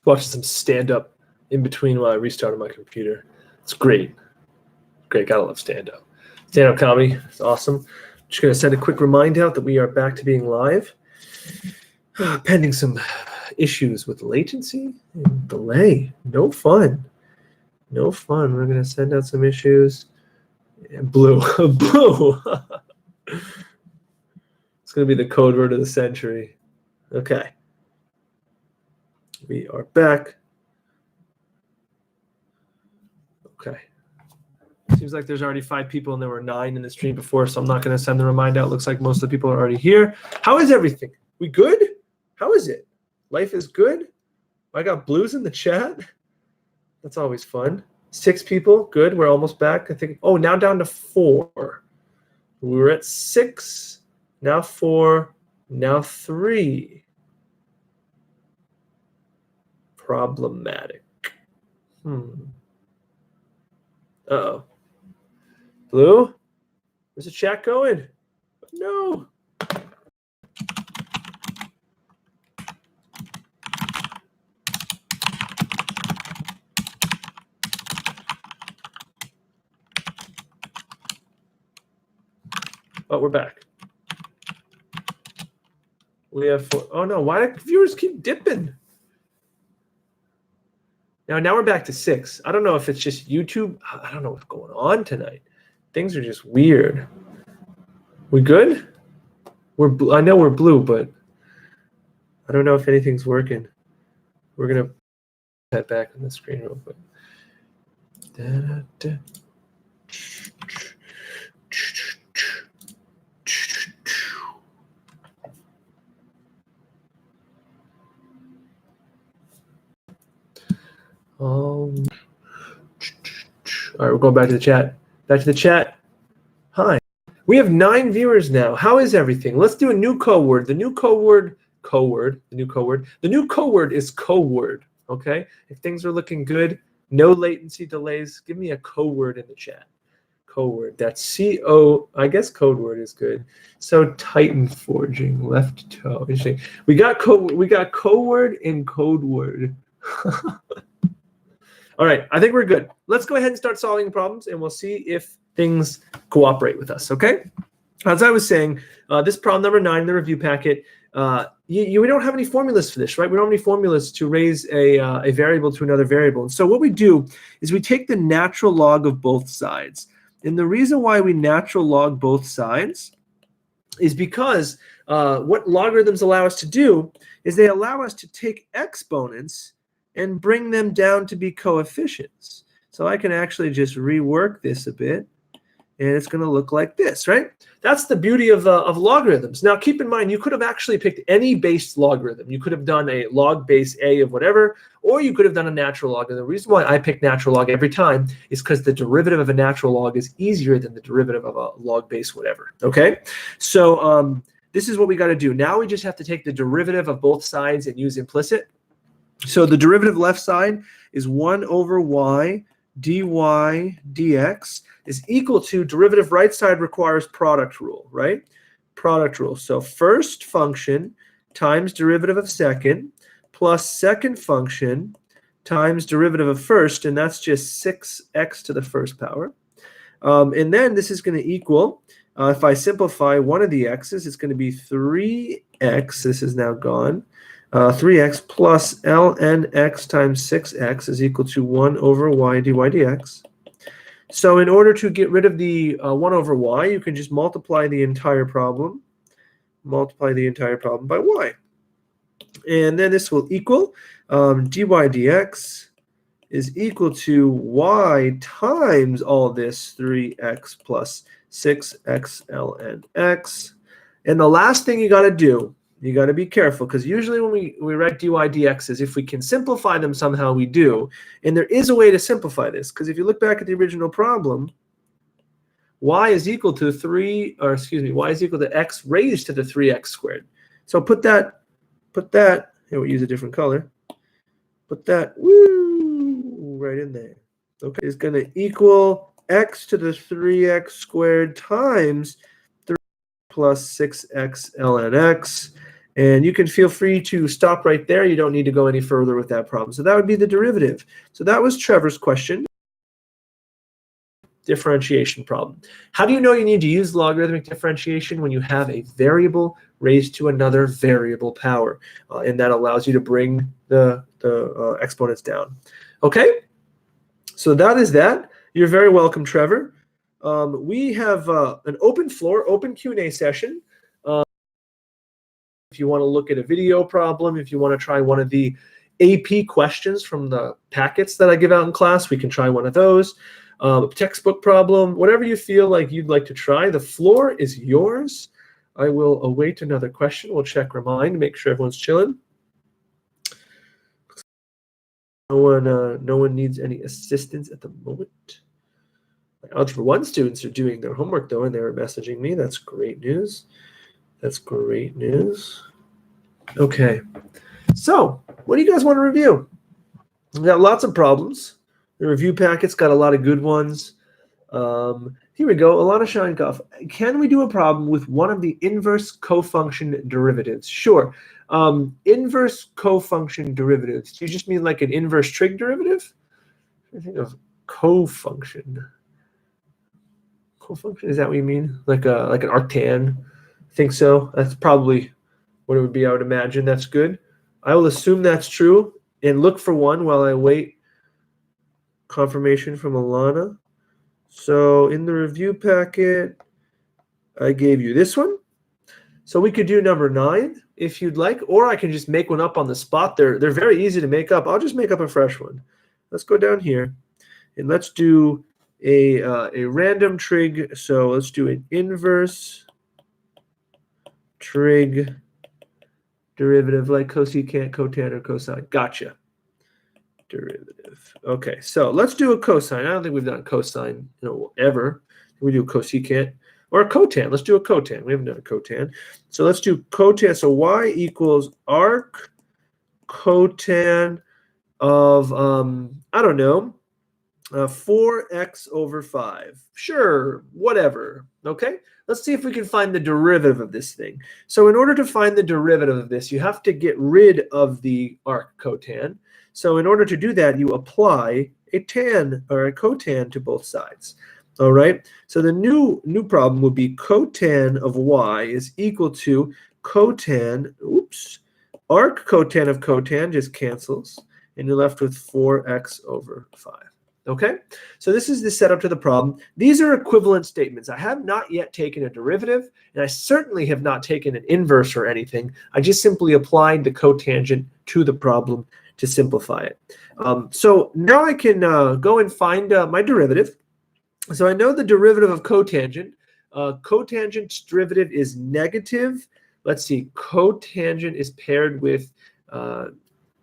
Watching some stand-up in between while I restarted my computer. It's great. Great, gotta love stand-up. Stand-up comedy is awesome. Just gonna send a quick reminder out that we are back to being live. Pending some issues with latency and delay. No fun. No fun. We're gonna send out some issues. And blue. Blue. It's gonna be the code word of the century. Okay. We are back. Okay. Seems like there's already 5 people and there were 9 in the stream before, so I'm not going to send the reminder out. Looks like most of the people are already here. How is everything? We good? How is it? Life is good? I got blues in the chat. That's always fun. 6 people. Good. We're almost back. I think. Oh, now down to 4. We were at 6. Now 4. Now 3. Problematic. Uh-oh. Blue? Where's the chat going? No. Oh, we're back. We have 4. Oh, no. Why do viewers keep dipping? Now we're back to 6. I don't know if it's just YouTube. I don't know what's going on tonight. Things are just weird. We good? I know we're blue, but I don't know if anything's working. We're gonna head back on the screen real quick. All right, we're going back to the chat. Back to the chat. Hi. We have 9 viewers now. How is everything? Let's do a new code word. The new code word is code word. Okay? If things are looking good, no latency delays, give me a code word in the chat. Code word. That's C-O. I guess code word is good. So Titan forging, left toe. Interesting. We got code word and code word. All right, I think we're good. Let's go ahead and start solving problems, and we'll see if things cooperate with us, okay? As I was saying, this problem number 9 in the review packet, we don't have any formulas for this, right? We don't have any formulas to raise a variable to another variable. And so what we do is we take the natural log of both sides. And the reason why we natural log both sides is because what logarithms allow us to do is they allow us to take exponents and bring them down to be coefficients. So I can actually just rework this a bit, and it's going to look like this, right? That's the beauty of logarithms. Now, keep in mind, you could have actually picked any base logarithm. You could have done a log base a of whatever, or you could have done a natural log. And the reason why I pick natural log every time is because the derivative of a natural log is easier than the derivative of a log base whatever, okay? So this is what we got to do. Now we just have to take the derivative of both sides and use implicit. So the derivative left side is 1 over y dy dx is equal to derivative right side requires product rule, right? Product rule. So first function times derivative of second plus second function times derivative of first, and that's just 6x to the first power. And then this is going to equal, if I simplify one of the x's, it's going to be 3x. This is now gone. 3x plus ln x times 6x is equal to 1 over y dy dx. So in order to get rid of the 1 over y, you can just multiply the entire problem. Multiply the entire problem by y. And then this will equal dy dx is equal to y times all this 3x plus 6x ln x. And the last thing you got to do, you got to be careful, because usually when we write dy dx's, if we can simplify them somehow, we do. And there is a way to simplify this, because if you look back at the original problem, y is equal to y is equal to x raised to the 3x squared. So put that, here we'll use a different color. Put that, right in there. Okay, it's going to equal x to the 3x squared times 3 plus 6x ln x. And you can feel free to stop right there. You don't need to go any further with that problem. So that would be the derivative. So that was Trevor's question. Differentiation problem. How do you know you need to use logarithmic differentiation? When you have a variable raised to another variable power, and that allows you to bring the exponents down. Okay, so that is that. You're very welcome, Trevor. We have an open floor, open Q&A session. If you want to look at a video problem, if you want to try one of the AP questions from the packets that I give out in class, we can try one of those. Textbook problem, whatever you feel like you'd like to try. The floor is yours. I will await another question. We'll check Remind, make sure everyone's chilling. No one needs any assistance at the moment. My Algebra 1 students are doing their homework, though, and they're messaging me. That's great news. That's great news. Okay. So, what do you guys want to review? We've got lots of problems. The review packet's got a lot of good ones. Here we go. Alana Scheinkoff. Can we do a problem with one of the inverse cofunction derivatives? Sure. Inverse cofunction derivatives. Do you just mean like an inverse trig derivative? I think of cofunction. Cofunction, is that what you mean? Like an arctan? I think so. That's probably what it would be, I would imagine. That's good. I will assume that's true and look for one while I wait confirmation from Alana. So in the review packet, I gave you this one. So we could do number 9 if you'd like, or I can just make one up on the spot. They're very easy to make up. I'll just make up a fresh one. Let's go down here and let's do a random trig. So let's do an inverse trig derivative like cosecant, cotan, or cosine. Gotcha. Derivative. Okay, so let's do a cosine. I don't think we've done a cosine ever. We do a cosecant or a cotan. Let's do a cotan. We haven't done a cotan. So let's do cotan. So y equals arc cotan of, I don't know, 4x over 5. Sure, whatever. Okay, let's see if we can find the derivative of this thing. So in order to find the derivative of this, you have to get rid of the arc cotan. So in order to do that, you apply a tan or a cotan to both sides. All right. So the new problem would be cotan of y is equal to cotan, arc cotan of cotan just cancels, and you're left with 4x over 5. Okay, so this is the setup to the problem. These are equivalent statements. I have not yet taken a derivative, and I certainly have not taken an inverse or anything. I just simply applied the cotangent to the problem to simplify it. So now I can go and find my derivative. So I know the derivative of cotangent. Cotangent's derivative is negative. Let's see, cotangent is paired with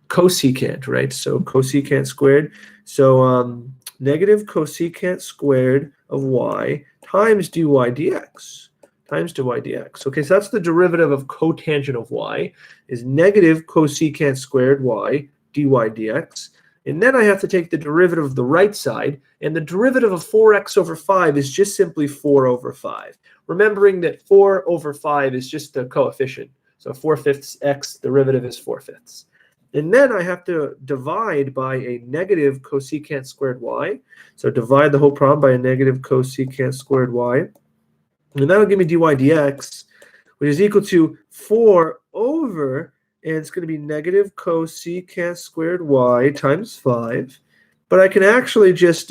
cosecant, right? So cosecant squared. So negative cosecant squared of y times dy dx. Times dy dx. Okay, so that's the derivative of cotangent of y is negative cosecant squared y dy dx. And then I have to take the derivative of the right side, and the derivative of 4x over 5 is just simply 4 over 5. Remembering that 4 over 5 is just a coefficient. So 4/5 x, derivative is 4/5. And then I have to divide by a negative cosecant squared y. So divide the whole problem by a negative cosecant squared y. And that'll give me dy dx, which is equal to 4 over, and it's going to be negative cosecant squared y times 5. But I can actually just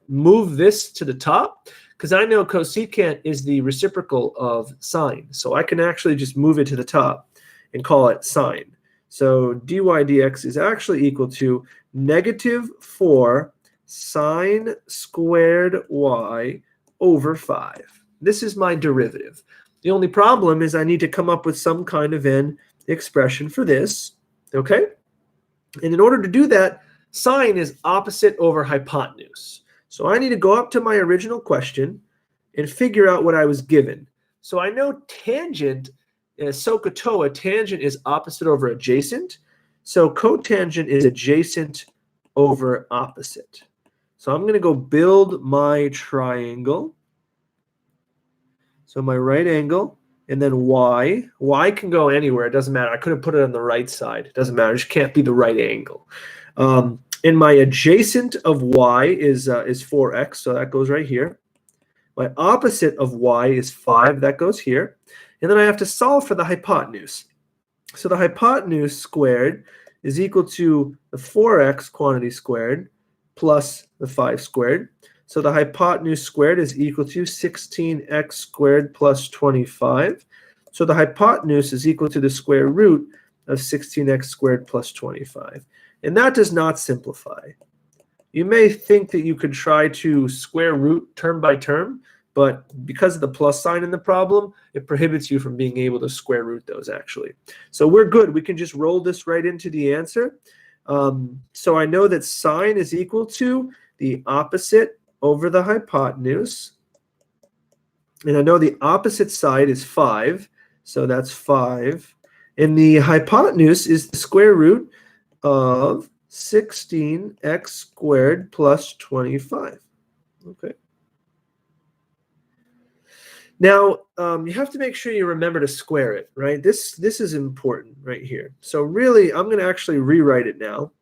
move this to the top, because I know cosecant is the reciprocal of sine. So I can actually just move it to the top and call it sine. So dy dx is actually equal to negative 4 sine squared y over 5. This is my derivative. The only problem is I need to come up with some kind of an expression for this, okay? And in order to do that, sine is opposite over hypotenuse. So I need to go up to my original question and figure out what I was given. So I know tangent, SOHCAHTOA, tangent is opposite over adjacent. So cotangent is adjacent over opposite. So I'm going to go build my triangle. So my right angle, and then y. Y can go anywhere. It doesn't matter. I could have put it on the right side. It doesn't matter. It just can't be the right angle. And my adjacent of y is 4x, so that goes right here. My opposite of y is 5. That goes here. And then I have to solve for the hypotenuse. So the hypotenuse squared is equal to the 4x quantity squared plus the 5 squared. So the hypotenuse squared is equal to 16x squared plus 25. So the hypotenuse is equal to the square root of 16x squared plus 25. And that does not simplify. You may think that you could try to square root term by term, but because of the plus sign in the problem, it prohibits you from being able to square root those actually. So we're good. We can just roll this right into the answer. So I know that sine is equal to the opposite over the hypotenuse. And I know the opposite side is 5. So that's 5. And the hypotenuse is the square root of 16x squared plus 25. Okay. Now, you have to make sure you remember to square it, right? This is important right here. So really, I'm going to actually rewrite it now.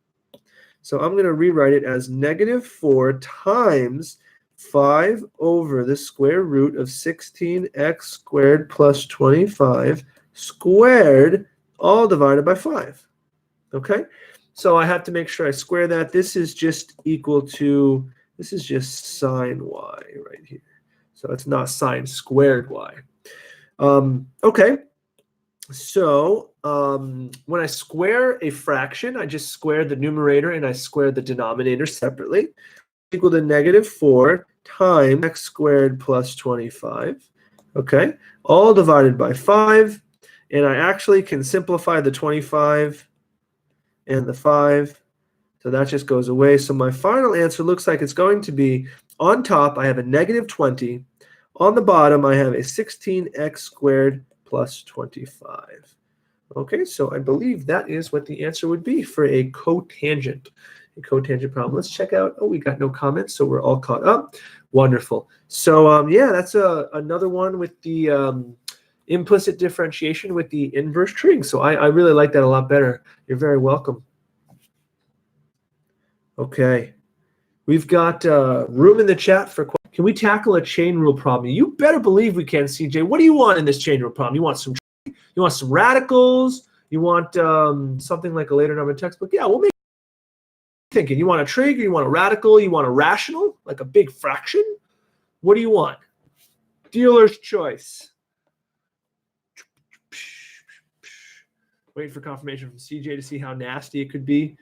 So I'm going to rewrite it as -4 times 5 over the square root of 16x squared plus 25 squared, all divided by 5. Okay? So I have to make sure I square that. This is just equal to, this is just sine y right here. So it's not sine squared y. Okay. So when I square a fraction, I just square the numerator and I square the denominator separately. Equal to -4 times x squared plus 25. Okay. All divided by 5. And I actually can simplify the 25 and the 5. So that just goes away. So my final answer looks like it's going to be, on top, I have a -20. On the bottom, I have a 16x squared plus 25. Okay, so I believe that is what the answer would be for a cotangent problem. Let's check out. Oh, we got no comments, so we're all caught up. Wonderful. So yeah, that's another one with the implicit differentiation with the inverse trig. So I really like that a lot better. You're very welcome. Okay, we've got room in the chat for questions. Can we tackle a chain rule problem? You better believe we can, CJ. What do you want in this chain rule problem? You want some radicals? You want something like a later number textbook? Yeah, we'll make thinking. You want a trig, or you want a radical, you want a rational, like a big fraction? What do you want? Dealer's choice. Waiting for confirmation from CJ to see how nasty it could be.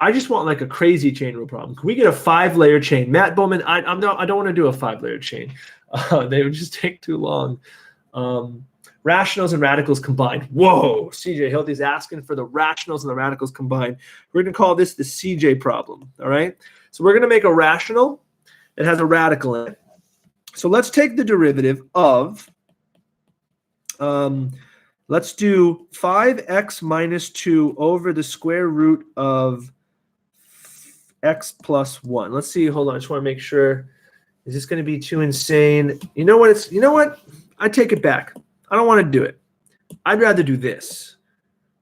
I just want like a crazy chain rule problem. Can we get a 5-layer chain? Matt Bowman, I don't want to do a 5-layer chain. They would just take too long. Rationals and radicals combined. Whoa, CJ Hilty's asking for the rationals and the radicals combined. We're going to call this the CJ problem, all right? So we're going to make a rational that has a radical in it. So let's take the derivative of, let's do 5x minus 2 over the square root of x plus 1. Let's see. Hold on. I just want to make sure. Is this going to be too insane? You know what? You know what? I take it back. I don't want to do it. I'd rather do this.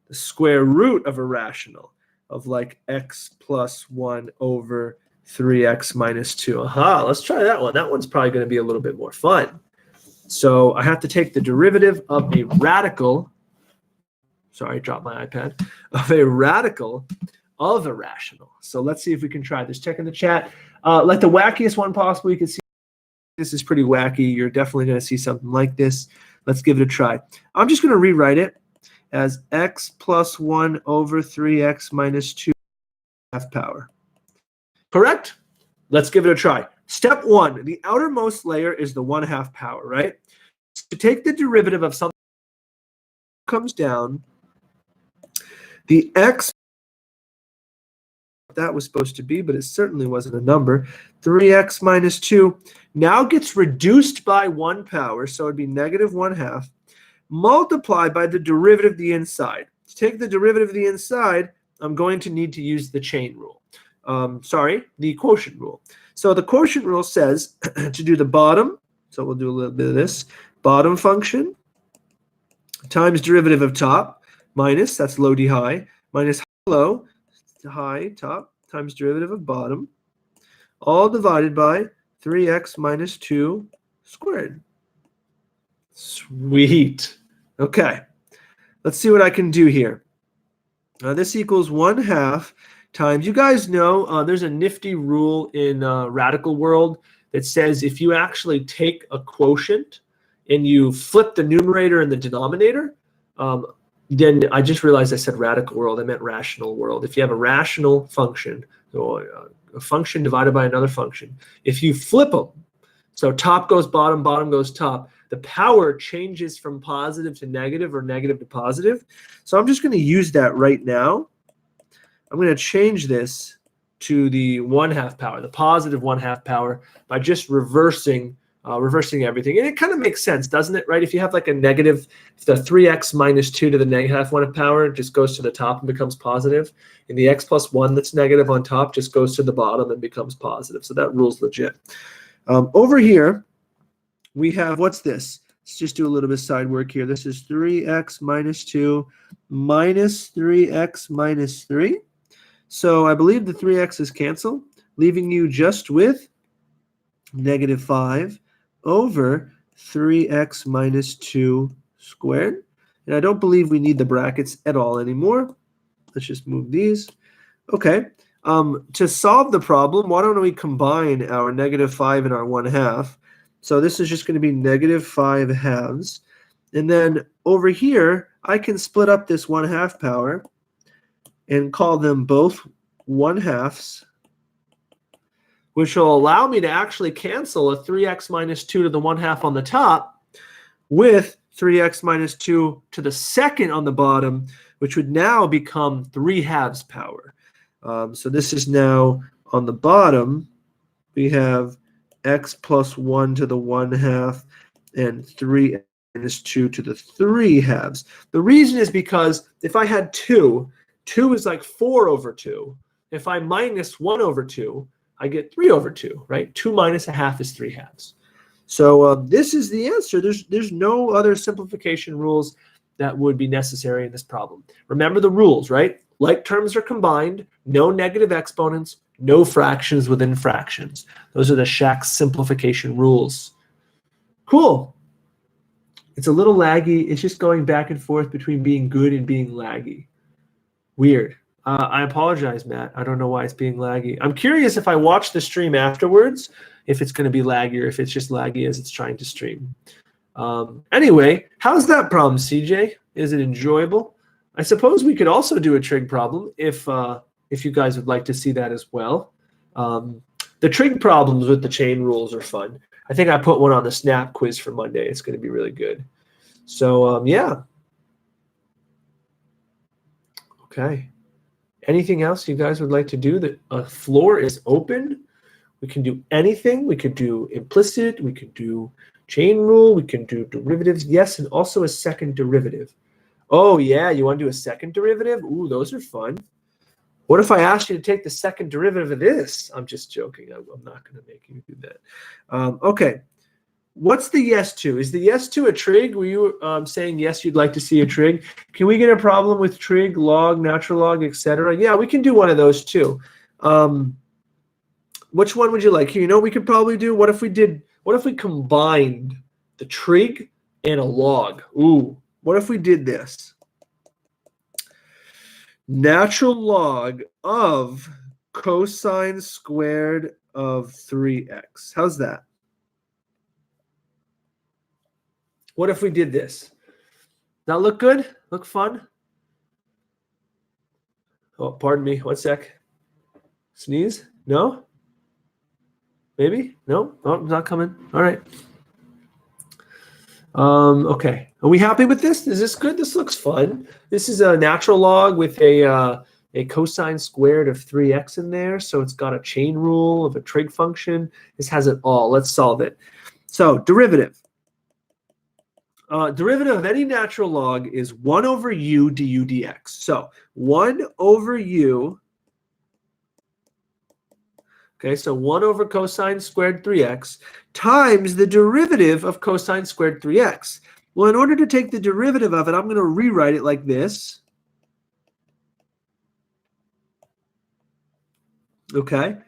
The square root of a rational of like x plus 1 over 3x minus 2. Aha. Let's try that one. That one's probably going to be a little bit more fun. So I have to take the derivative of a radical. Sorry, I dropped my iPad. Of a radical of a rational. So let's see if we can try this. Check in the chat. Like the wackiest one possible. You can see this is pretty wacky. You're definitely going to see something like this. Let's give it a try. I'm just going to rewrite it as x plus 1 over 3x minus 2 half power. Correct? Let's give it a try. Step 1, the outermost layer is the 1/2 power, right? To take the derivative of something comes down, the x, that was supposed to be, but it certainly wasn't a number, 3x minus 2 now gets reduced by 1 power, so it'd be -1/2, multiplied by the derivative of the inside. To take the derivative of the inside, I'm going to need to use the chain rule. The quotient rule. So the quotient rule says to do the bottom, so we'll do a little bit of this, bottom function times derivative of top minus, that's low d high, minus low, high top, times derivative of bottom, all divided by 3x minus 2 squared. Sweet. Okay. Let's see what I can do here. This equals 1/2 times, you guys know there's a nifty rule in radical world that says if you actually take a quotient and you flip the numerator and the denominator, then I just realized I said radical world, I meant rational world. If you have a rational function, so a function divided by another function, if you flip them, so top goes bottom, bottom goes top, the power changes from positive to negative or negative to positive. So I'm just going to use that right now. I'm going to change this to the 1/2 power, the positive 1/2 power, by just reversing everything. And it kind of makes sense, doesn't it, right? If you have like a negative, the 3x minus 2 to the negative 1/2 power just goes to the top and becomes positive. And the x plus 1 that's negative on top just goes to the bottom and becomes positive. So that rule's legit. Over here, we have, what's this? Let's just do a little bit of side work here. This is 3x minus 2 minus 3x minus 3. So I believe the 3x's cancel, leaving you just with negative 5 over 3x minus 2 squared. And I don't believe we need the brackets at all anymore. Let's just move these. Okay. To solve the problem, why don't we combine our negative 5 and our 1/2? So this is just going to be negative 5 halves. And then over here, I can split up this 1/2 power and call them both 1/2s, which will allow me to actually cancel a 3x minus 2 to the 1/2 on the top with 3x minus 2 to the second on the bottom, which would now become 3/2 power. So this is now on the bottom, we have x plus 1 to the 1/2 and 3 minus 2 to the 3/2. The reason is because if I had 2 is like 4 over 2. If I minus 1 over 2, I get 3 over 2, right? 2 minus 1/2 is 3/2. So this is the answer. There's no other simplification rules that would be necessary in this problem. Remember the rules, right? Like terms are combined, no negative exponents, no fractions within fractions. Those are the Shaq simplification rules. Cool. It's a little laggy. It's just going back and forth between being good and being laggy. Weird. I apologize, Matt. I don't know why it's being laggy. I'm curious if I watch the stream afterwards, if it's going to be laggy or if it's just laggy as it's trying to stream. Anyway, how's that problem, CJ? Is it enjoyable? I suppose we could also do a trig problem if you guys would like to see that as well. The trig problems with the chain rules are fun. I think I put one on the Snap quiz for Monday. It's going to be really good. So, yeah. Okay. Anything else you guys would like to do? The floor is open. We can do anything. We could do implicit. We could do chain rule. We can do derivatives. Yes, and also a second derivative. Oh, yeah, you want to do a second derivative? Ooh, those are fun. What if I asked you to take the second derivative of this? I'm just joking. I'm not going to make you do that. Okay. What's the yes to? Is the yes to a trig? Were you saying yes, you'd like to see a trig? Can we get a problem with trig, log, natural log, etc.? Yeah, we can do one of those too. Which one would you like? You know, we could probably do, what if we combined the trig and a log? Ooh, what if we did this? Natural log of cosine squared of 3x. How's that? What if we did this? That look good? Look fun? Oh, pardon me. 1 sec. Sneeze? No? Maybe? No? Oh, it's not coming. All right. Okay. Are we happy with this? Is this good? This looks fun. This is a natural log with a cosine squared of 3x in there. So it's got a chain rule of a trig function. This has it all. Let's solve it. So derivative. Derivative of any natural log is 1 over u du dx. So 1 over u, okay, so 1 over cosine squared 3x times the derivative of cosine squared 3x. Well, in order to take the derivative of it, I'm going to rewrite it like this. Okay?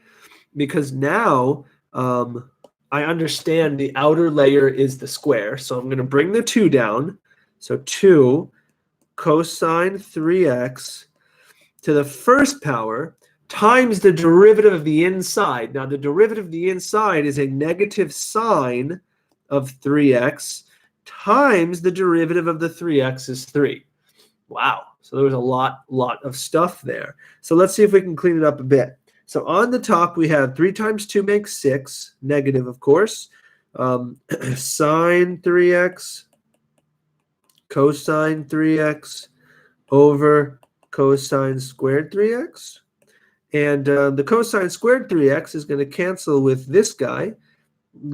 Because now I understand the outer layer is the square. So I'm going to bring the 2 down. So 2 cosine 3x to the first power times the derivative of the inside. Now, the derivative of the inside is a negative sine of 3x times the derivative of the 3x is 3. Wow. So there was a lot of stuff there. So let's see if we can clean it up a bit. So on the top, we have 3 times 2 makes 6, negative, of course. Sine 3x, cosine 3x over cosine squared 3x. And the cosine squared 3x is going to cancel with this guy,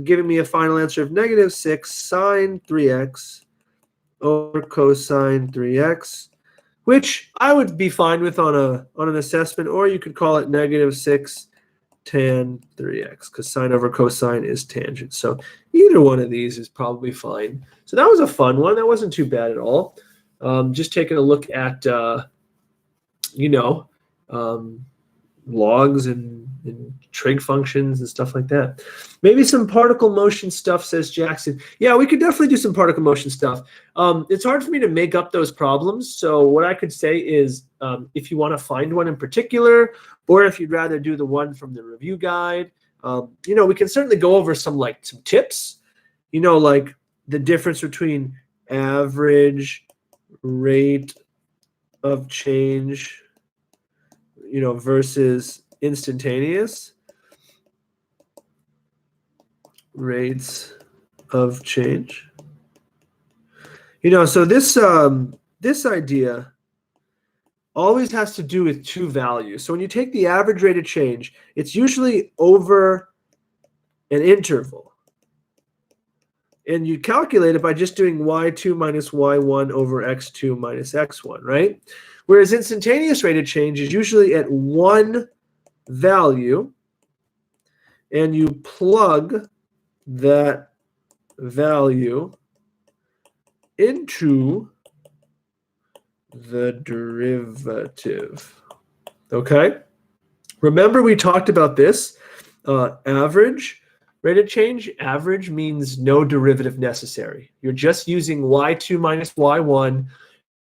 giving me a final answer of negative 6 sine 3x over cosine 3x, which I would be fine with on an assessment, or you could call it negative 6 tan 3x, because sine over cosine is tangent. So either one of these is probably fine. So that was a fun one. That wasn't too bad at all. Just taking a look at, logs and trig functions and stuff like that. Maybe some particle motion stuff, says Jackson. Yeah, we could definitely do some particle motion stuff. It's hard for me to make up those problems. So what I could say is if you want to find one in particular, or if you'd rather do the one from the review guide, we can certainly go over some tips, like the difference between average rate of change versus instantaneous rates of change. So this idea always has to do with 2 values. So when you take the average rate of change, it's usually over an interval. And you calculate it by just doing y2 minus y1 over x2 minus x1, right? Whereas instantaneous rate of change is usually at 1 value, and you plug that value into the derivative. Okay? Remember we talked about this. Average rate of change, average means no derivative necessary. You're just using y2 minus y1,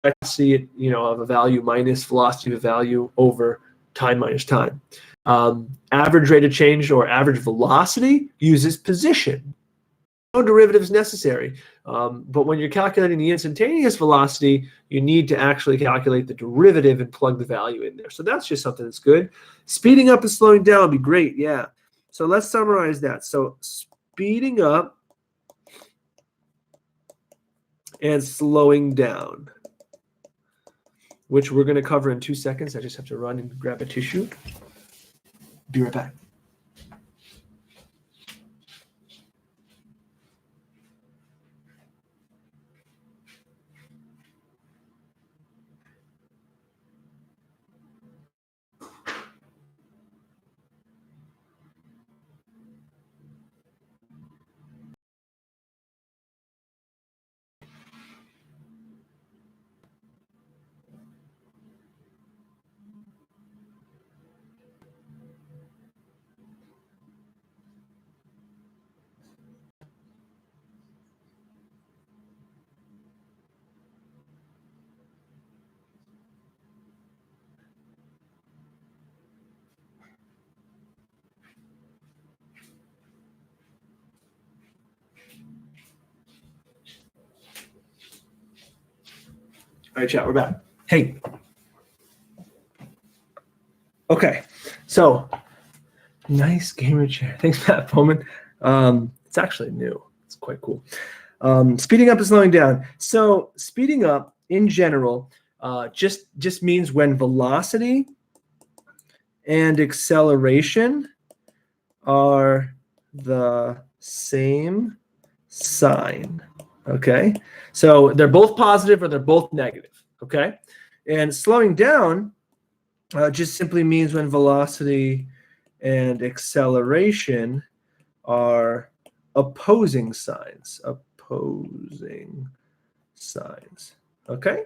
velocity, of a value minus velocity of a value over time minus time. Average rate of change or average velocity uses position. No derivatives necessary. But when you're calculating the instantaneous velocity, you need to actually calculate the derivative and plug the value in there. So that's just something that's good. Speeding up and slowing down would be great, yeah. So let's summarize that. So speeding up and slowing down, which we're going to cover in 2 seconds. I just have to run and grab a tissue. Be right back. All right, chat, we're back. Hey. Okay, so nice gamer chair. Thanks, Matt Bowman. It's actually new. It's quite cool. Speeding up and slowing down. So speeding up in general just means when velocity and acceleration are the same sign. Okay, so they're both positive or they're both negative. Okay, and slowing down just simply means when velocity and acceleration are opposing signs. Opposing size. Okay.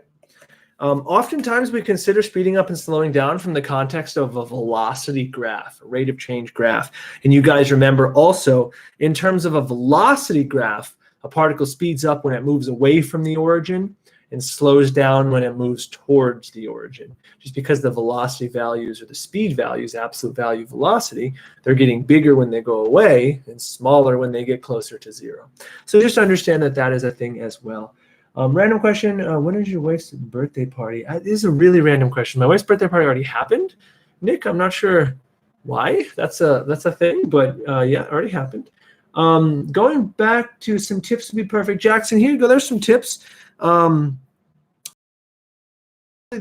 Oftentimes we consider speeding up and slowing down from the context of a velocity graph, a rate of change graph. And you guys remember also, in terms of a velocity graph, a particle speeds up when it moves away from the origin and slows down when it moves towards the origin. Just because the velocity values or the speed values, absolute value velocity, they're getting bigger when they go away and smaller when they get closer to zero. So just understand that that is a thing as well. Random question, when is your wife's birthday party? This is a really random question. My wife's birthday party already happened. Nick, I'm not sure why. That's a thing, but yeah, it already happened. Going back to some tips to be perfect. Jackson, here you go. There's some tips. The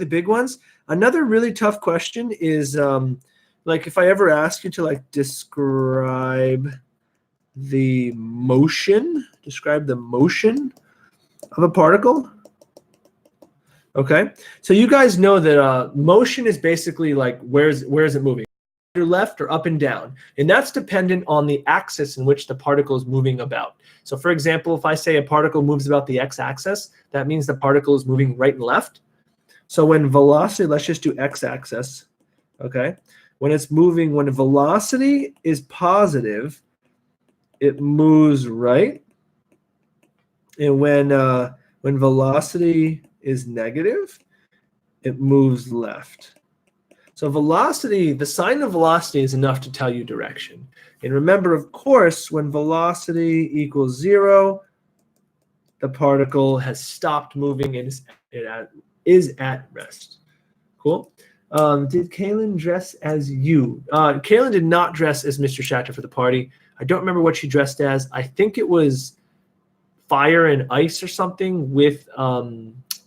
big ones. Another really tough question is like if I ever ask you to like describe the motion of a particle. Okay, so you guys know that motion is basically like where is it moving? Or left or up and down, and that's dependent on the axis in which the particle is moving about. So for example, if I say a particle moves about the x-axis, that means the particle is moving right and left. So when velocity, let's just do x-axis, okay? When it's moving, when velocity is positive, it moves right, and when velocity is negative, it moves left. So velocity, the sign of velocity is enough to tell you direction. And remember, of course, when velocity equals 0, the particle has stopped moving and is at rest. Cool. Did Kaylin dress as you? Kaylin did not dress as Mr. Shachter for the party. I don't remember what she dressed as. I think it was fire and ice or something with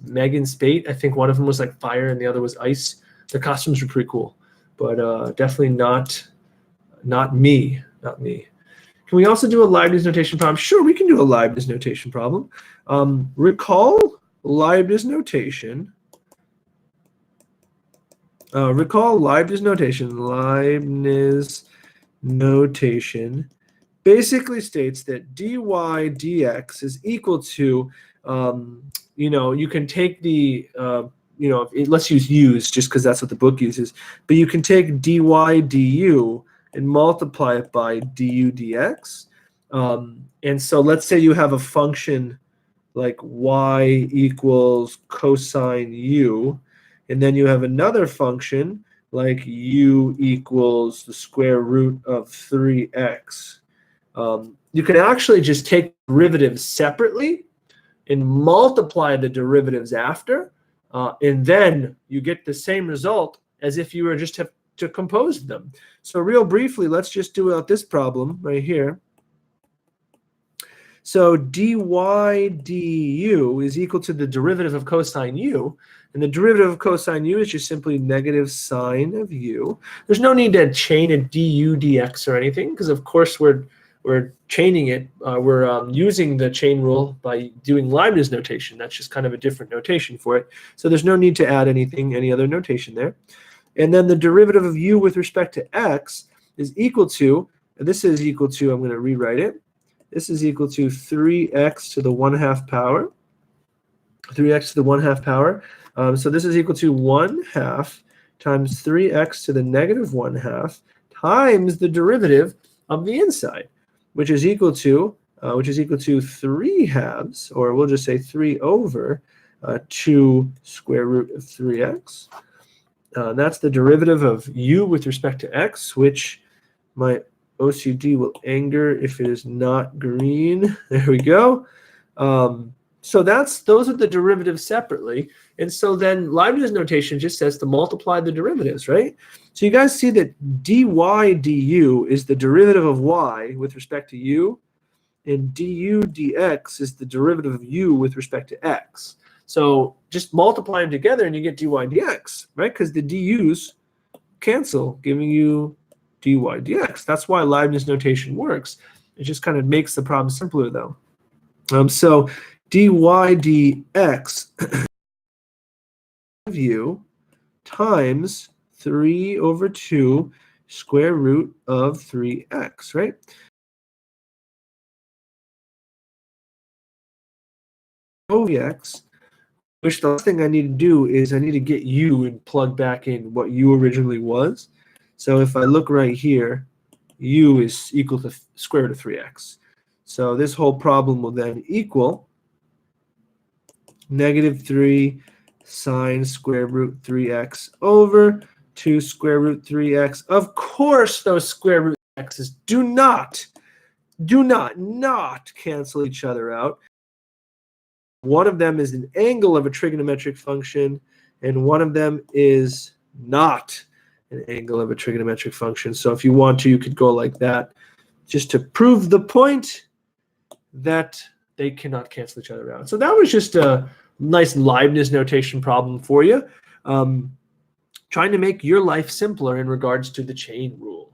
Megan Spate. I think one of them was like fire and the other was ice. The costumes were pretty cool, but definitely not me. Not me. Can we also do a Leibniz notation problem? Sure, we can do a Leibniz notation problem. Recall Leibniz notation. Leibniz notation basically states that dy dx is equal to, you can take the, let's use u's just because that's what the book uses, but you can take dy du and multiply it by du dx. And so let's say you have a function like y equals cosine u, and then you have another function like u equals the square root of 3x. You can actually just take derivatives separately and multiply the derivatives after, and then you get the same result as if you were just to compose them. So real briefly, let's just do out this problem right here. So dy du is equal to the derivative of cosine u, and the derivative of cosine u is just simply negative sine of u. There's no need to chain a du dx or anything, because of course we're chaining it. We're using the chain rule by doing Leibniz notation. That's just kind of a different notation for it. So there's no need to add any other notation there. And then the derivative of u with respect to x is equal to, and this is equal to, I'm going to rewrite it. This is equal to 3x to the 1/2 power. 3x to the 1/2 power. So this is equal to 1/2 times 3x to the negative 1/2 times the derivative of the inside, which is equal to 3/2, or we'll just say 3 over 2 square root of 3x. That's the derivative of u with respect to x, which my OCD will anger if it is not green. There we go. So those are the derivatives separately. And so then Leibniz notation just says to multiply the derivatives, right? So you guys see that dy du is the derivative of y with respect to u, and du dx is the derivative of u with respect to x. So just multiply them together and you get dy dx, right? Because the du's cancel, giving you dy dx. That's why Leibniz notation works. It just kind of makes the problem simpler, though. So dy dx of u times 3 over 2 square root of 3x, right? x, which the last thing I need to do is I need to get u and plug back in what u originally was. So if I look right here, u is equal to square root of 3x. So this whole problem will then equal -3 sine square root 3x over 2 square root 3x. Of course, those square root x's do not cancel each other out. One of them is an angle of a trigonometric function, and one of them is not an angle of a trigonometric function. So if you want to, you could go like that just to prove the point that they cannot cancel each other out. So that was just a nice Leibniz notation problem for you, trying to make your life simpler in regards to the chain rule.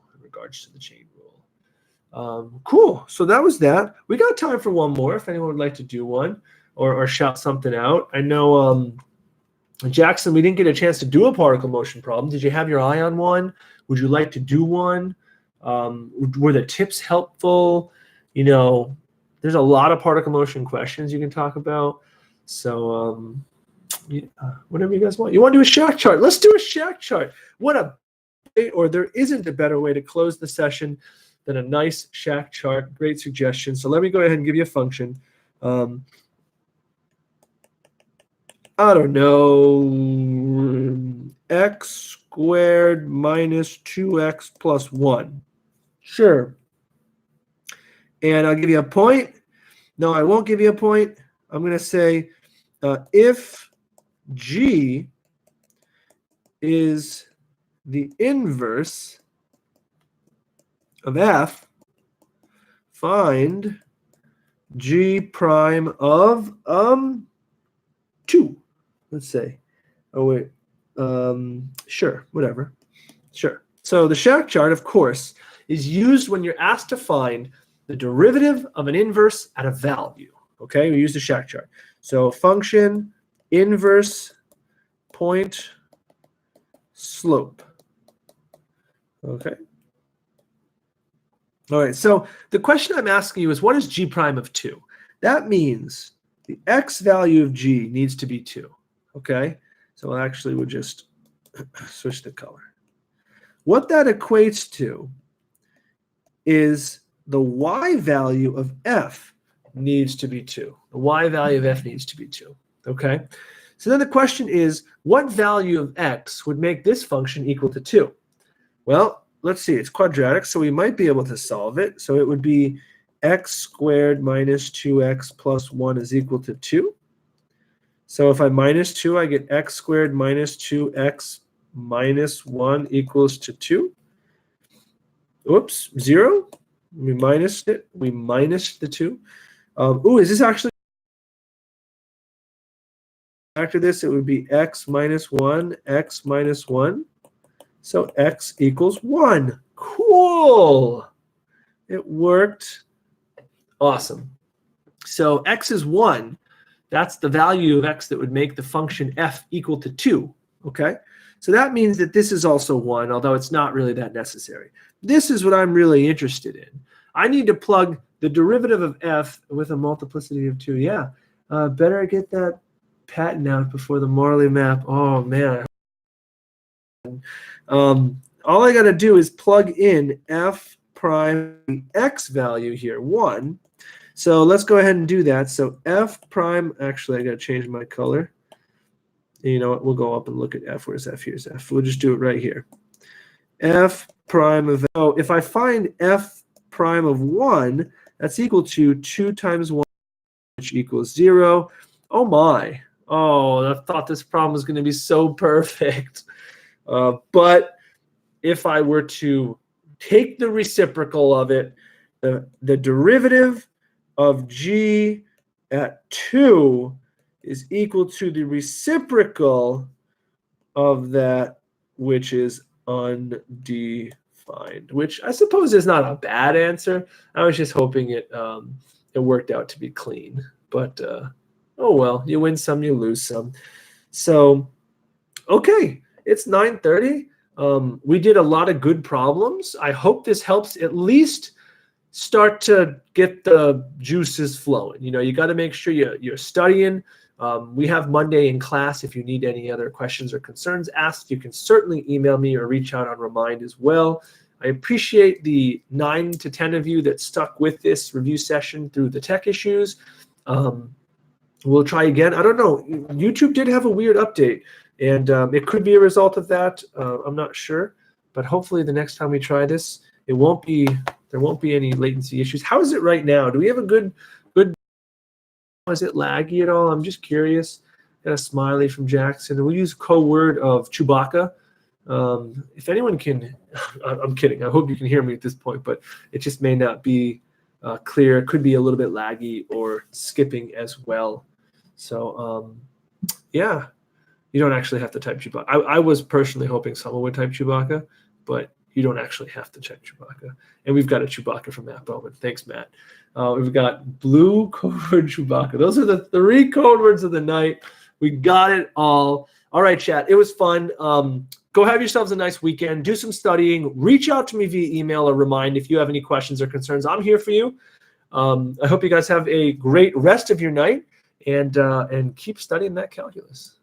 Cool. So that was that. We got time for one more if anyone would like to do one or shout something out. I know, Jackson, we didn't get a chance to do a particle motion problem. Did you have your eye on one? Would you like to do one? Were the tips helpful? You know, there's a lot of particle motion questions you can talk about. So whatever you guys want. You want to do a Shaq chart? Let's do a Shaq chart. There isn't a better way to close the session than a nice Shaq chart. Great suggestion. So let me go ahead and give you a function. I don't know, x squared minus 2x plus 1. Sure. And I'll give you a point. No, I won't give you a point. I'm going to say if g is the inverse of f, find g prime of 2. Let's say. Oh, wait. Sure, whatever. Sure. So the Shaq chart, of course, is used when you're asked to find the derivative of an inverse at a value. Okay, we use the Shaq chart. So function inverse point slope. Okay. All right, so the question I'm asking you is, what is g prime of 2? That means the x value of g needs to be 2. Okay, so actually we'll just switch the color. What that equates to is the y value of f needs to be 2. The y value of f needs to be 2. Okay, so then the question is, what value of x would make this function equal to 2? Well, let's see, it's quadratic, so we might be able to solve it. So it would be x squared minus 2x plus 1 is equal to 2. So if I minus 2, I get x squared minus 2x minus 1 equals to 2. Oops, 0. We minused it. We minused the 2. Is this actually... After this, it would be x minus 1, x minus 1. So x equals 1. Cool. It worked. Awesome. So x is 1. That's the value of x that would make the function f equal to 2. Okay? So that means that this is also 1, although it's not really that necessary. This is what I'm really interested in. I need to plug the derivative of f with a multiplicity of 2. Yeah. Better get that patent out before the Morley map. Oh, man. All I got to do is plug in f prime x value here, 1. So let's go ahead and do that. So f prime, actually, I got to change my color. You know what? We'll go up and look at f. Where's f? Here's f. We'll just do it right here. F prime of, if I find f prime of 1, that's equal to 2 times 1, which equals 0. Oh, my. Oh, I thought this problem was going to be so perfect. But if I were to take the reciprocal of it, the derivative of g at 2 is equal to the reciprocal of that which is undefined, which I suppose is not a bad answer. I was just hoping it worked out to be clean. But oh well, you win some, you lose some. So, okay, it's 9:30. We did a lot of good problems. I hope this helps at least start to get the juices flowing. You got to make sure you're studying. We have Monday in class. If you need any other questions or concerns asked, you can certainly email me or reach out on Remind as well. I appreciate the 9 to 10 of you that stuck with this review session through the tech issues. We'll try again. I don't know. YouTube did have a weird update, and it could be a result of that. I'm not sure, but hopefully the next time we try this, there won't be any latency issues. How is it right now? Do we have a good? Is it laggy at all? I'm just curious. Got a smiley from Jackson. We use code word of Chewbacca. If anyone can, I'm kidding. I hope you can hear me at this point, but it just may not be clear. It could be a little bit laggy or skipping as well. So yeah, you don't actually have to type Chewbacca. I was personally hoping someone would type Chewbacca, but you don't actually have to check Chewbacca. And we've got a Chewbacca from Matt Bowman. Thanks, Matt. We've got blue code word Chewbacca. Those are the 3 code words of the night. We got it all. All right, chat. It was fun. Go have yourselves a nice weekend. Do some studying. Reach out to me via email or Remind if you have any questions or concerns. I'm here for you. I hope you guys have a great rest of your night and keep studying that calculus.